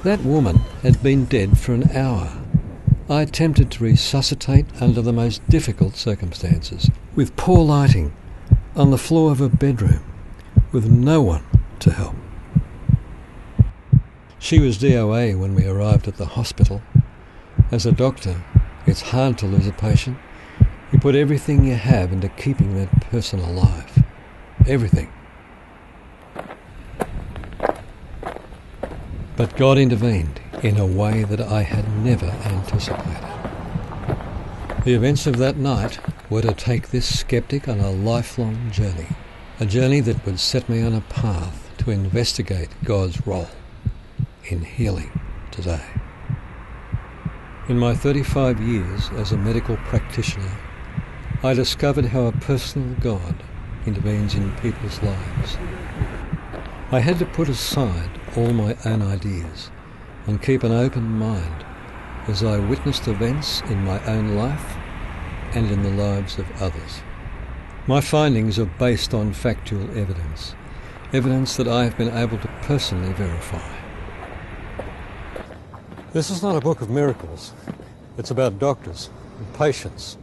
That woman had been dead for an hour. I attempted to resuscitate under the most difficult circumstances, with poor lighting, on the floor of a bedroom, with no one to help. She was DOA when we arrived at the hospital. As a doctor, it's hard to lose a patient. You put everything you have into keeping that person alive. Everything. But God intervened in a way that I had never anticipated. The events of that night were to take this skeptic on a lifelong journey, a journey that would set me on a path to investigate God's role in healing today. In my 35 years as a medical practitioner, I discovered how a personal God intervenes in people's lives. I had to put aside all my own ideas and keep an open mind as I witnessed events in my own life and in the lives of others. My findings are based on factual evidence that I have been able to personally verify. This is not a book of miracles. It's about doctors and patients,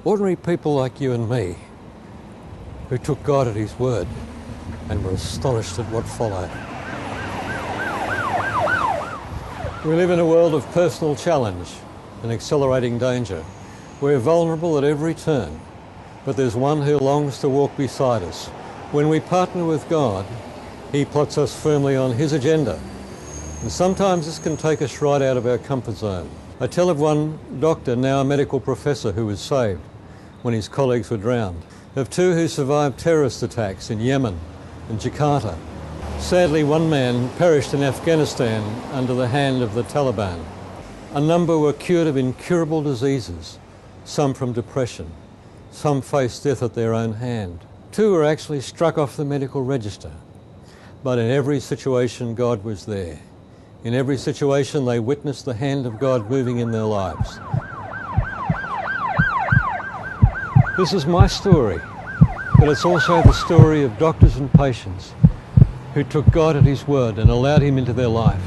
ordinary people like you and me, who took God at his word and were astonished at what followed. We live in a world of personal challenge and accelerating danger. We're vulnerable at every turn, but there's one who longs to walk beside us. When we partner with God, he plots us firmly on his agenda. And sometimes this can take us right out of our comfort zone. I tell of one doctor, now a medical professor, who was saved when his colleagues were drowned. Of two who survived terrorist attacks in Yemen and Jakarta. Sadly, one man perished in Afghanistan under the hand of the Taliban. A number were cured of incurable diseases, some from depression. Some faced death at their own hand. Two were actually struck off the medical register. But in every situation, God was there. In every situation, they witnessed the hand of God moving in their lives. This is my story, but it's also the story of doctors and patients who took God at his word and allowed him into their life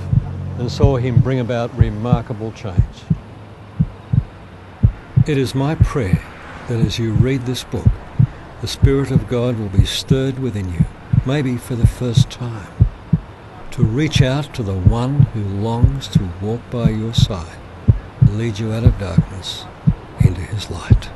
and saw him bring about remarkable change. It is my prayer that as you read this book, the Spirit of God will be stirred within you, maybe for the first time, to reach out to the one who longs to walk by your side and lead you out of darkness into his light.